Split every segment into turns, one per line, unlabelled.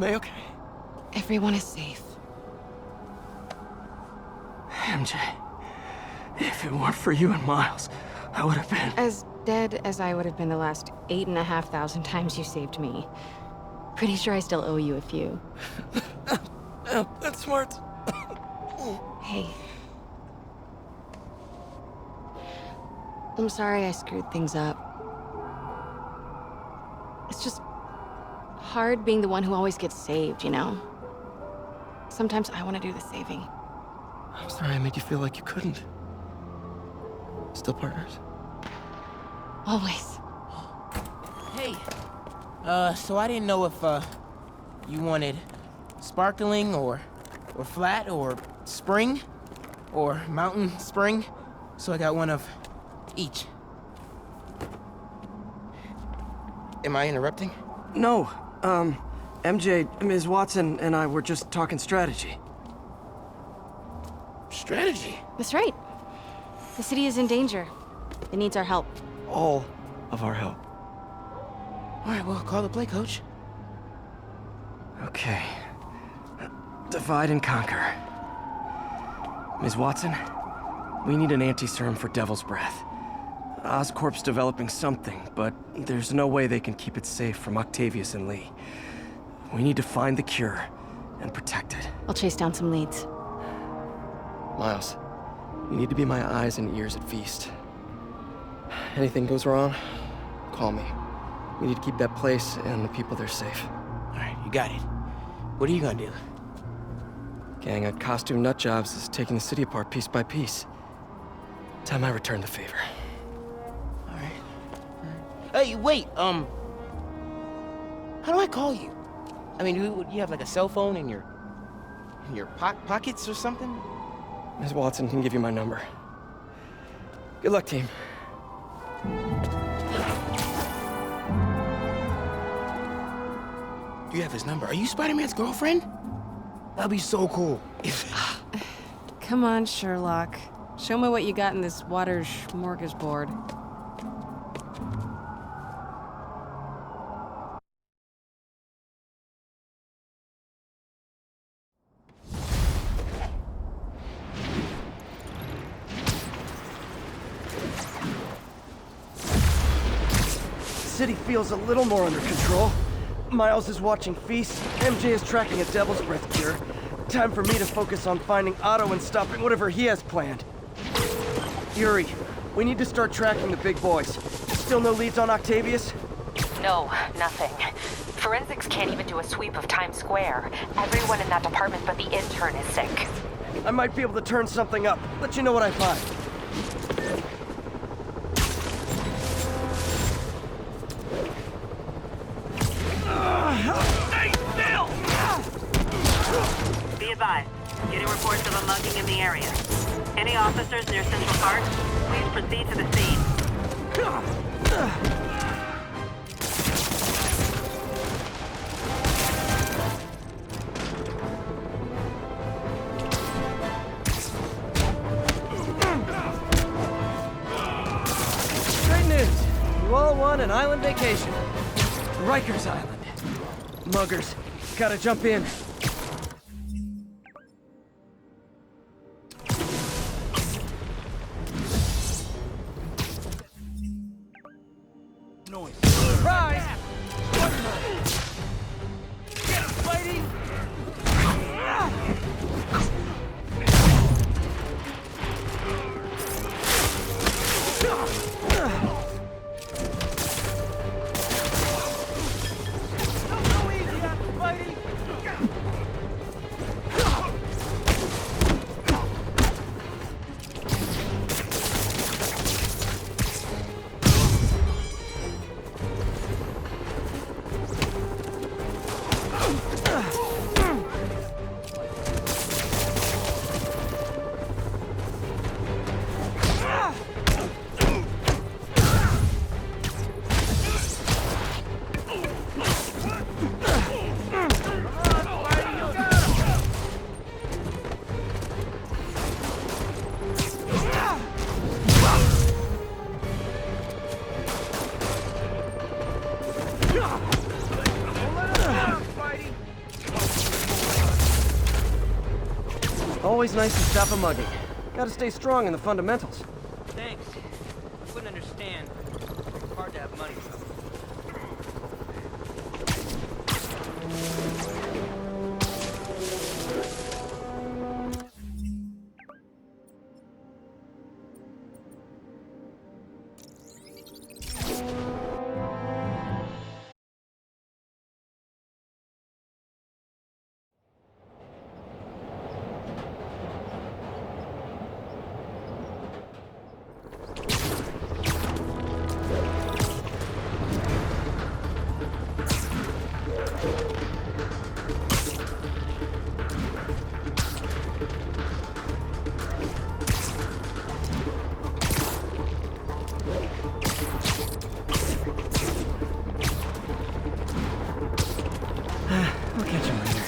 May, okay?
Everyone is safe.
MJ, if it weren't for you and Miles, I would have been...
As dead as I would have been the last 8,500 times you saved me. Pretty sure I still owe you a few.
That's smart.
Hey. I'm sorry I screwed things up. It's just hard being the one who always gets saved, you know? Sometimes I want to do the saving.
I'm sorry I made you feel like you couldn't. Still partners?
Always.
Hey, so I didn't know if, you wanted sparkling or flat or spring or mountain spring, so I got one of each. Am I interrupting?
No, MJ, Ms. Watson and I were just talking strategy.
Strategy?
That's right. The city is in danger. It needs our help.
All of our help.
All right, well, call the play, coach.
Okay. Divide and conquer. Ms. Watson, we need an anti-serum for Devil's Breath. Oscorp's developing something, but there's no way they can keep it safe from Octavius and Lee. We need to find the cure and protect it.
I'll chase down some leads.
Miles, you need to be my eyes and ears at Feast. Anything goes wrong, call me. We need to keep that place and the people there safe.
All right, you got it. What are you gonna do?
Gang at Costume Nutjobs is taking the city apart piece by piece. Time I return the favor.
All right. Hey, wait, how do I call you? I mean, you have like a cell phone in your pockets or something?
Ms. Watson can give you my number. Good luck, team.
You have his number. Are you Spider-Man's girlfriend? That'd be so cool.
Come on, Sherlock. Show me what you got in this water smorgasbord.
The city feels a little more under control. Miles is watching Feast, MJ is tracking a Devil's Breath cure. Time for me to focus on finding Otto and stopping whatever he has planned. Yuri, we need to start tracking the big boys. Still no leads on Octavius?
No, nothing. Forensics can't even do a sweep of Times Square. Everyone in that department but the intern is sick.
I might be able to turn something up. Let you know what I find.
Be advised, getting reports of a mugging in the area. Any officers near Central Park, please proceed to the scene.
Great news! You all won an island vacation. Rikers Island. Muggers, gotta jump in. Surprise! Get him, Spidey! Don't go easy on Spidey! Always nice to stop a mugging. Gotta stay strong in the fundamentals.
Thanks. You wouldn't understand. It's hard to have money.
We'll catch him later.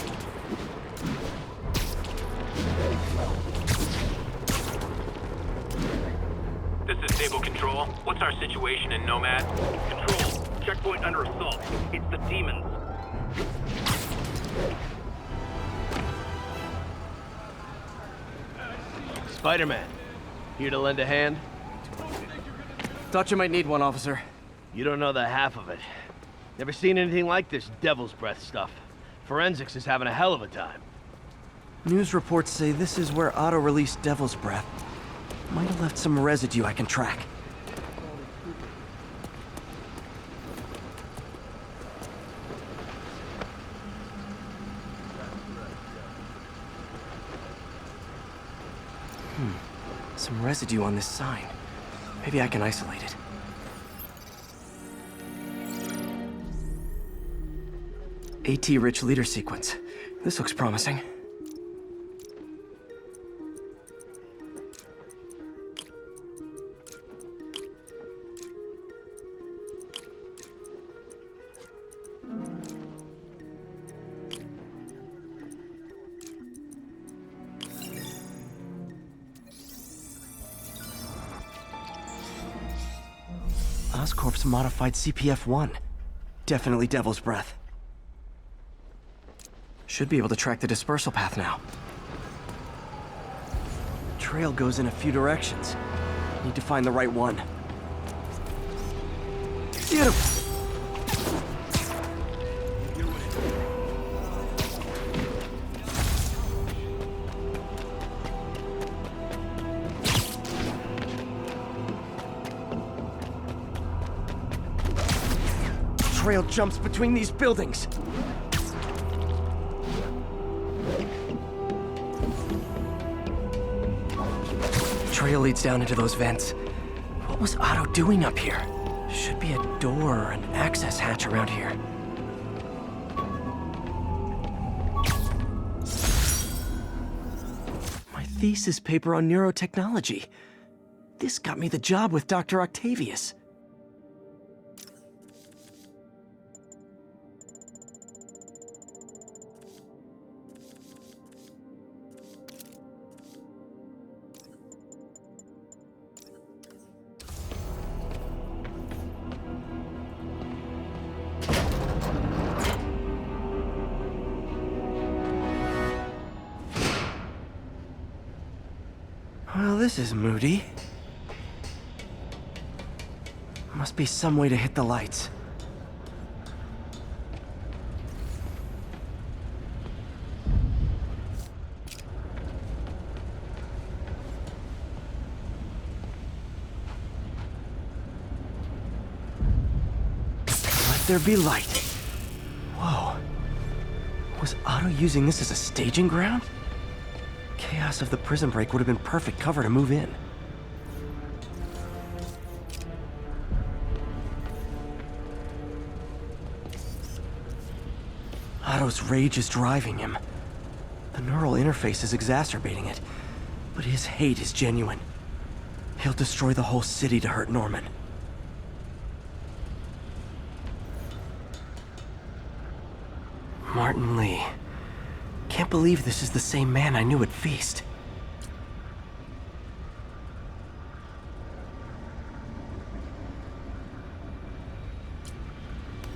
This is Stable Control. What's our situation in Nomad?
Control, checkpoint under assault. It's the demons.
Spider-Man, here to lend a hand?
Thought you might need one, officer.
You don't know the half of it. Never seen anything like this devil's breath stuff. Forensics is having a hell of a time.
News reports say this is where Otto released Devil's Breath. Might have left some residue I can track. Some residue on this sign. Maybe I can isolate it. AT-rich leader sequence. This looks promising. Oscorp's modified CPF-1. Definitely Devil's Breath. Should be able to track the dispersal path now. Trail goes in a few directions. Need to find the right one. Beautiful! Trail jumps between these buildings. Trail leads down into those vents. What was Otto doing up here? Should be a door or an access hatch around here. My thesis paper on neurotechnology. This got me the job with Dr. Octavius. Well, this is moody. Must be some way to hit the lights. Let there be light. Whoa. Was Otto using this as a staging ground? Chaos of the prison break would have been perfect cover to move in. Otto's rage is driving him. The neural interface is exacerbating it, but his hate is genuine. He'll destroy the whole city to hurt Norman. Martin Lee. Can't believe this is the same man I knew at Feast.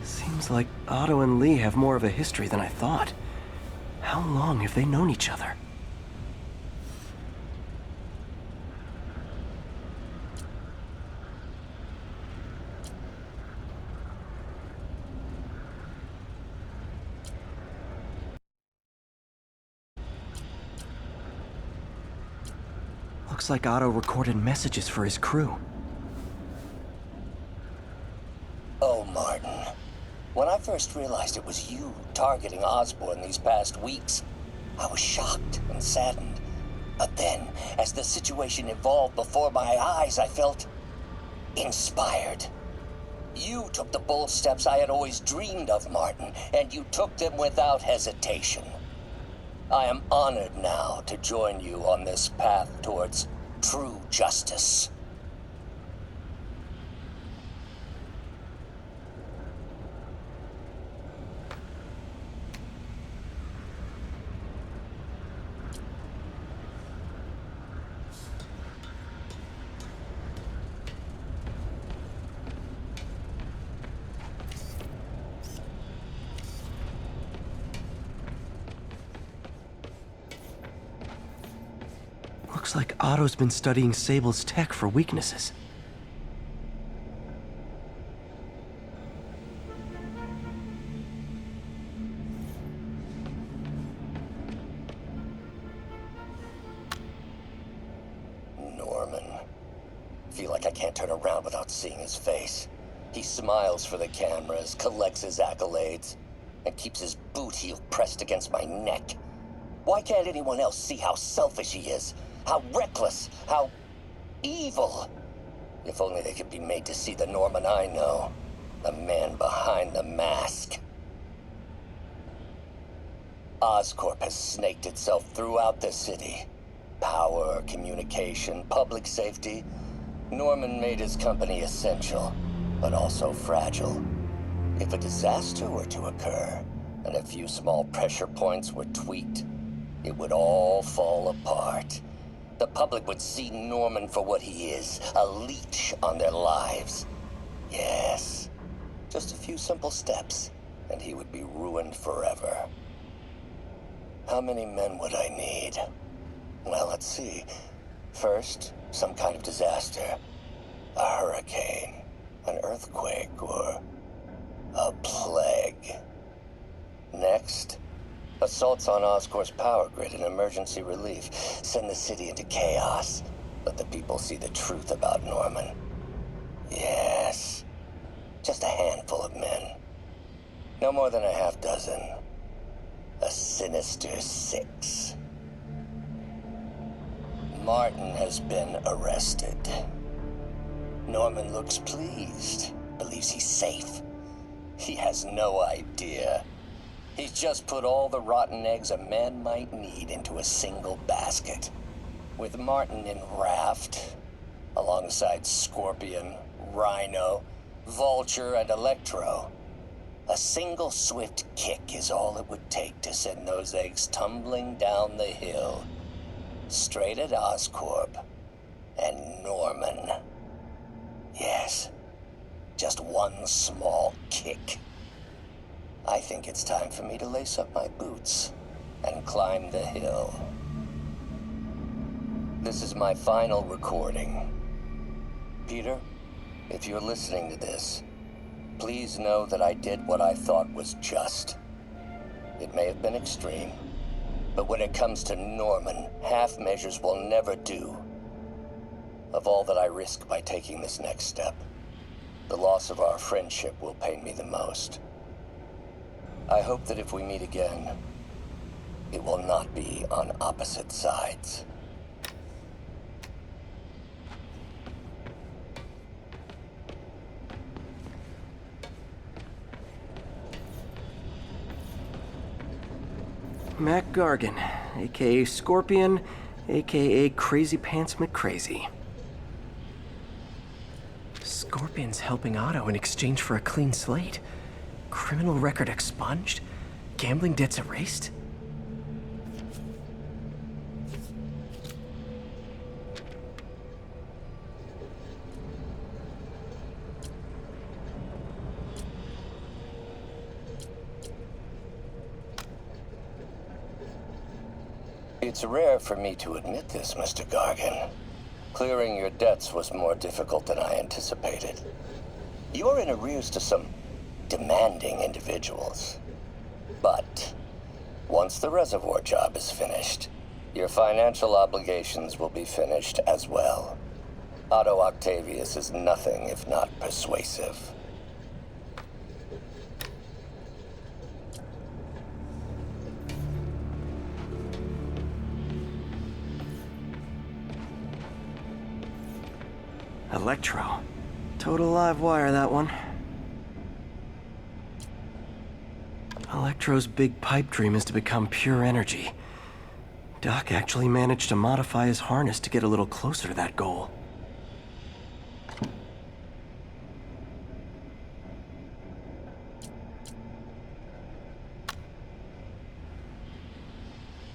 Seems like Otto and Lee have more of a history than I thought. How long have they known each other? Looks like Otto recorded messages for his crew.
Oh, Martin. When I first realized it was you targeting Osborn these past weeks, I was shocked and saddened. But then, as the situation evolved before my eyes, I felt inspired. You took the bold steps I had always dreamed of, Martin, and you took them without hesitation. I am honored now to join you on this path towards true justice.
Looks like Otto's been studying Sable's tech for weaknesses.
Norman. Feel like I can't turn around without seeing his face. He smiles for the cameras, collects his accolades, and keeps his boot heel pressed against my neck. Why can't anyone else see how selfish he is? How reckless, how evil. If only they could be made to see the Norman I know. The man behind the mask. Oscorp has snaked itself throughout the city. Power, communication, public safety. Norman made his company essential, but also fragile. If a disaster were to occur, and a few small pressure points were tweaked, it would all fall apart. The public would see Norman for what he is, a leech on their lives. Yes, just a few simple steps, and he would be ruined forever. How many men would I need? Well, let's see. First, some kind of disaster. A hurricane, an earthquake, or a plague. Next, assaults on Oscorp's power grid and emergency relief send the city into chaos. Let the people see the truth about Norman. Yes, just a handful of men. No more than a half dozen. A sinister 6. Martin has been arrested. Norman looks pleased, believes he's safe. He has no idea. He's just put all the rotten eggs a man might need into a single basket. With Martin in raft, alongside Scorpion, Rhino, Vulture, and Electro, a single swift kick is all it would take to send those eggs tumbling down the hill, straight at Oscorp and Norman. Yes, just one small kick. I think it's time for me to lace up my boots and climb the hill. This is my final recording. Peter, if you're listening to this, please know that I did what I thought was just. It may have been extreme, but when it comes to Norman, half measures will never do. Of all that I risk by taking this next step, the loss of our friendship will pain me the most. I hope that if we meet again, it will not be on opposite sides.
Mac Gargan, aka Scorpion, aka Crazy Pants McCrazy. Scorpion's helping Otto in exchange for a clean slate. Criminal record expunged? Gambling debts erased?
It's rare for me to admit this, Mr. Gargan. Clearing your debts was more difficult than I anticipated. You're in arrears to some demanding individuals. But once the reservoir job is finished, Your financial obligations will be finished as well. Otto Octavius is nothing if not persuasive.
Electro. Total live wire, that one. Electro's big pipe dream is to become pure energy. Doc actually managed to modify his harness to get a little closer to that goal.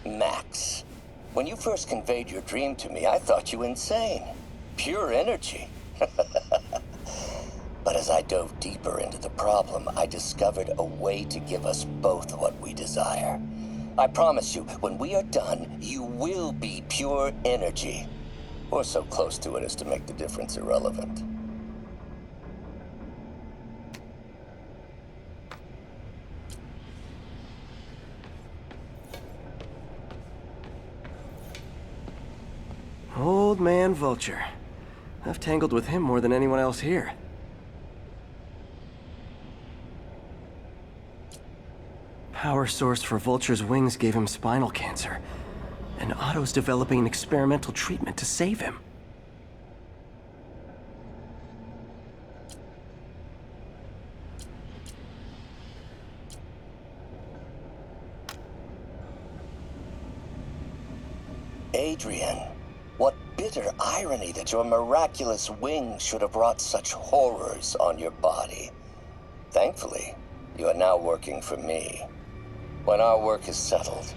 Max, when you first conveyed your dream to me, I thought you insane. Pure energy. But as I dove deeper into the problem, I discovered a way to give us both what we desire. I promise you, when we are done, you will be pure energy. Or so close to it as to make the difference irrelevant.
Old man Vulture. I've tangled with him more than anyone else here. Power source for Vulture's wings gave him spinal cancer, and Otto's developing an experimental treatment to save him.
Adrian, what bitter irony that your miraculous wings should have brought such horrors on your body. Thankfully, you are now working for me. When our work is settled,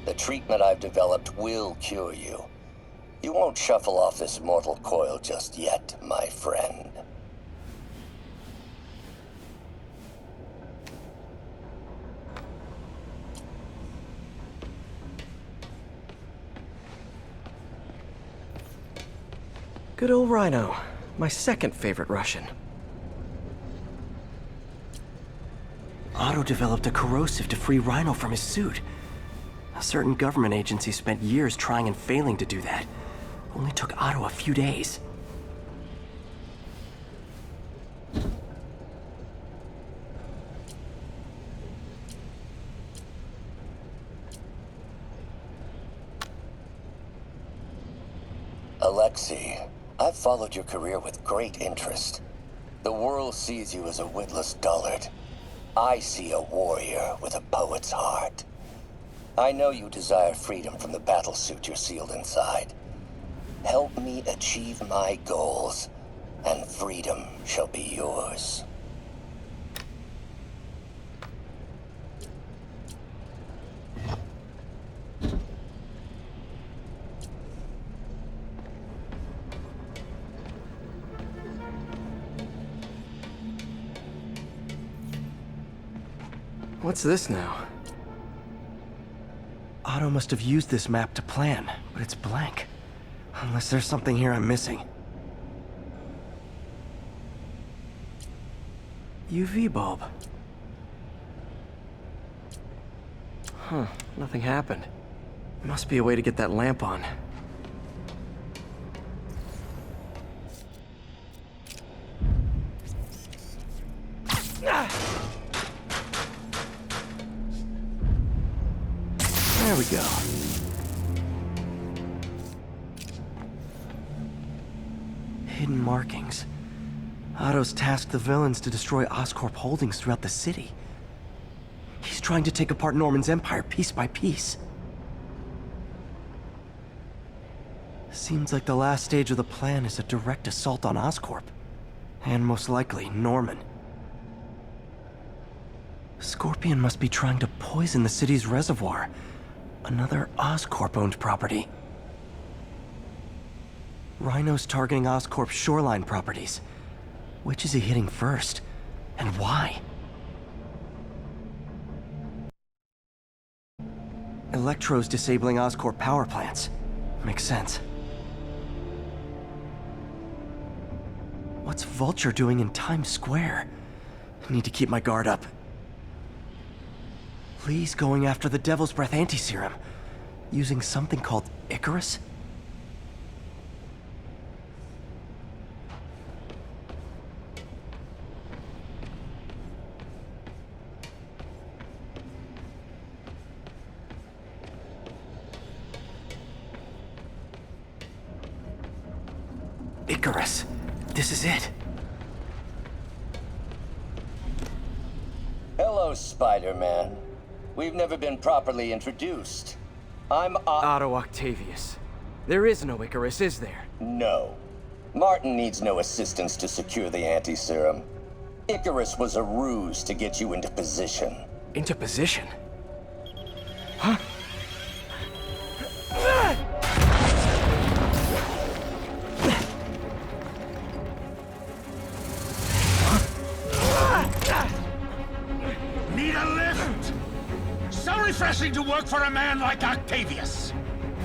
the treatment I've developed will cure you. You won't shuffle off this mortal coil just yet, my friend.
Good old Rhino. My second favorite Russian. Otto developed a corrosive to free Rhino from his suit. A certain government agency spent years trying and failing to do that. Only took Otto a few days.
Alexei, I've followed your career with great interest. The world sees you as a witless dullard. I see a warrior with a poet's heart. I know you desire freedom from the battlesuit you're sealed inside. Help me achieve my goals, and freedom shall be yours.
What's this now? Otto must have used this map to plan, but it's blank. Unless there's something here I'm missing. UV bulb. Huh, nothing happened. Must be a way to get that lamp on. There we go. Hidden markings. Otto's tasked the villains to destroy Oscorp holdings throughout the city. He's trying to take apart Norman's empire piece by piece. Seems like the last stage of the plan is a direct assault on Oscorp. And most likely, Norman. Scorpion must be trying to poison the city's reservoir. Another Oscorp-owned property. Rhino's targeting Oscorp's shoreline properties. Which is he hitting first? And why? Electro's disabling Oscorp power plants. Makes sense. What's Vulture doing in Times Square? I need to keep my guard up. Lee's going after the Devil's Breath anti-serum.
using something called Icarus? Icarus. This is it.
Hello, Spider-Man. We've never been properly introduced. I'm
Otto Octavius. There is no Icarus, is there?
No. Martin needs no assistance to secure the anti-serum. Icarus was a ruse to get you into position.
Into position? Huh?
Need a lift? So refreshing to work for a man like Octavius.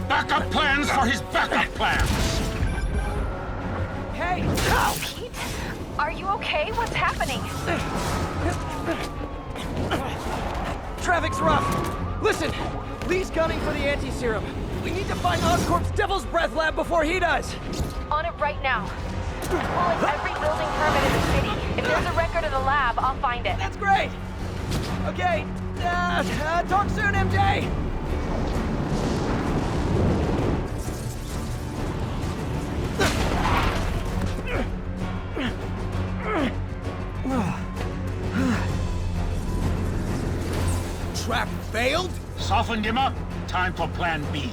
Backup plans for his backup plans.
Hey!
Pete? Are you okay? What's happening?
Traffic's rough. Listen, Lee's gunning for the anti-serum. We need to find Oscorp's Devil's Breath lab before he does.
On it right now. Pull every building permit in the city. If there's a record of the lab, I'll find it.
That's great. Okay. Talk soon, MJ.
Trap failed? Softened him up. Time for plan B.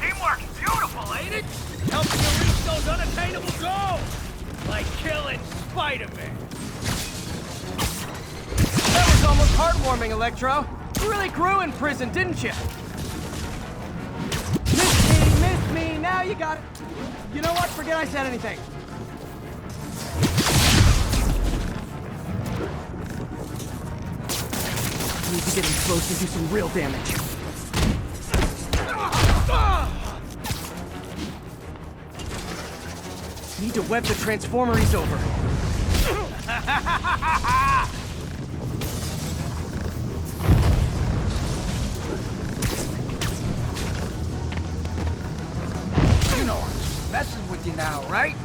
Teamwork, beautiful, ain't it? Helps you reach those unattainable goals, like killing Spider-Man.
That was almost heartwarming, Electro. You really grew in prison, didn't you? Miss me, now you got it. You know what? Forget I said anything. I need to get in close and do some real damage. Need to web the transformer he's over.
You know I'm messing with you now, right?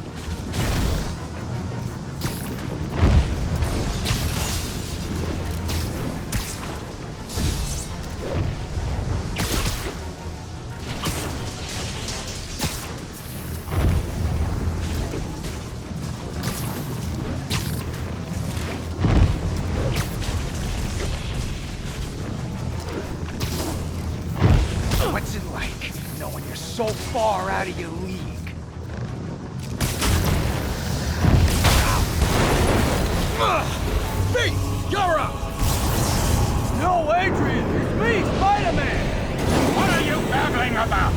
What's it like, knowing you're so far out of your league?
Pete, you're up!
No, Adrian! It's me, Spider-Man!
What are you babbling about?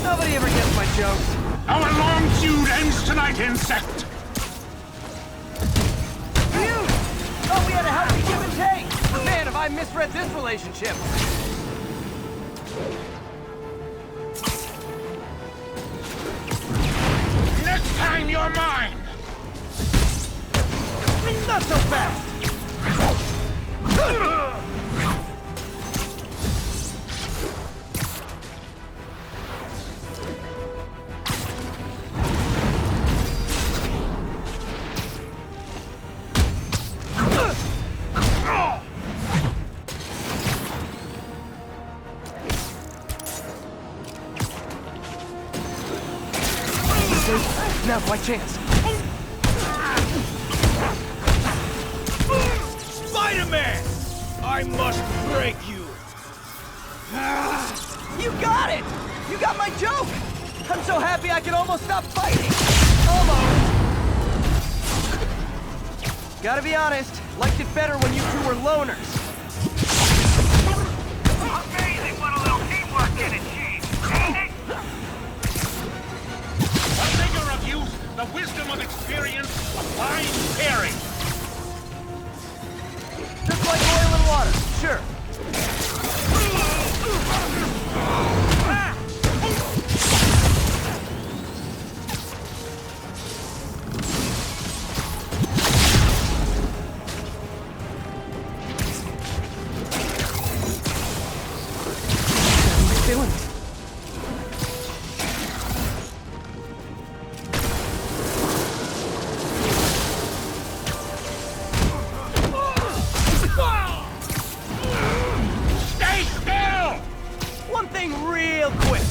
Nobody ever gets my jokes.
Our long feud ends tonight, insect!
You! Thought we had a healthy give and take! Man, have I misread this relationship!
Next time you're mine!
Not so fast! Now's my chance.
Spider-Man! I must break you.
You got it! You got my joke! I'm so happy I could almost stop fighting! Almost! Gotta be honest, liked it better when you two were loners.
Amazing what a little teamwork can achieve, ain't it?
The vigor of youth, the wisdom of experience, a fine pairing.
Just like oil and water, sure. doing it.
Stay still!
One thing real quick.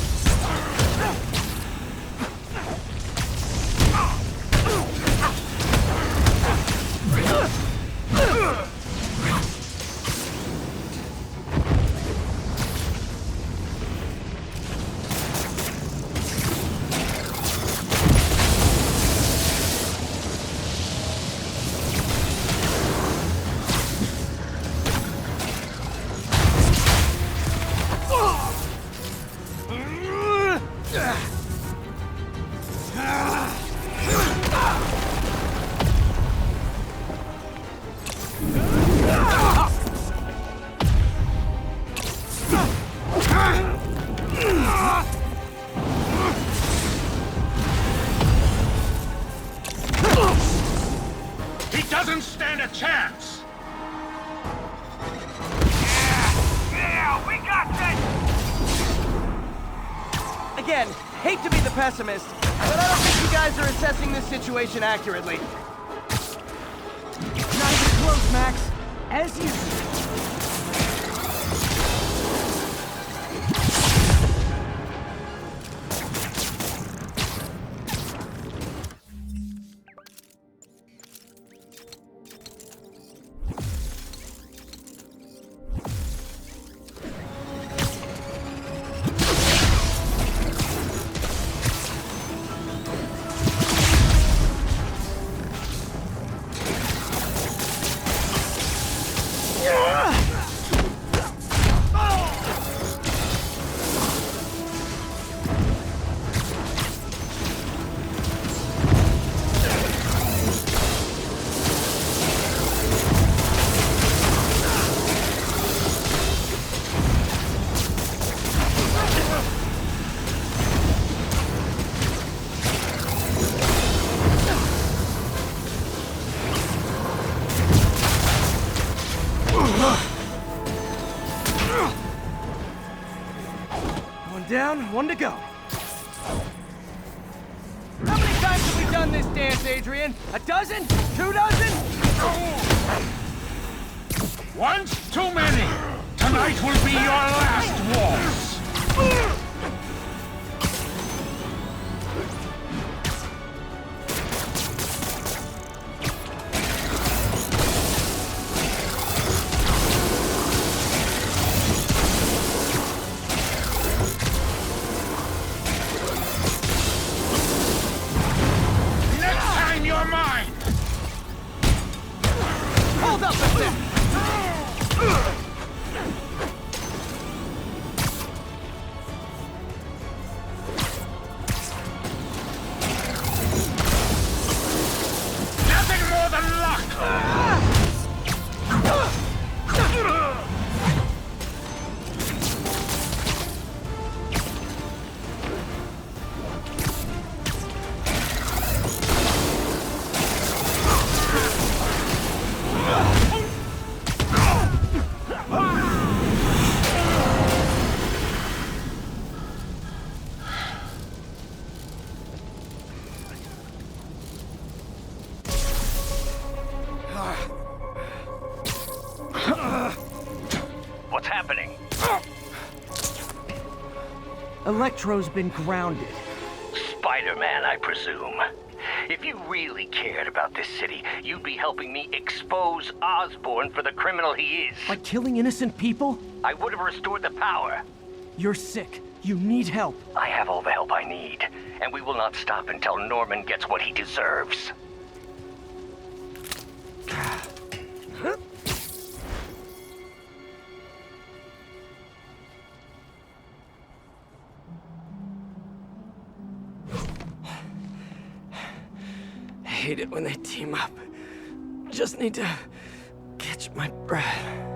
He doesn't stand a chance!
Yeah, we got this!
Again, hate to be the pessimist, but I don't think you guys are assessing this situation accurately. Not even close, Max. As usual. One down, one to go. How many times have we done this dance, Adrian? A dozen? 2 dozen?
Once too many! Tonight will be your last waltz! Next time you're mine!
Hold up a sec!
Nothing more than luck!
What's happening?
Electro's been grounded.
Spider-Man, I presume. If you really cared about this city, you'd be helping me expose Osborn for the criminal he is.
By killing innocent people?
I would have restored the power.
You're sick. You need help.
I have all the help I need, and we will not stop until Norman gets what he deserves.
I hate it when they team up. Just need to catch my breath.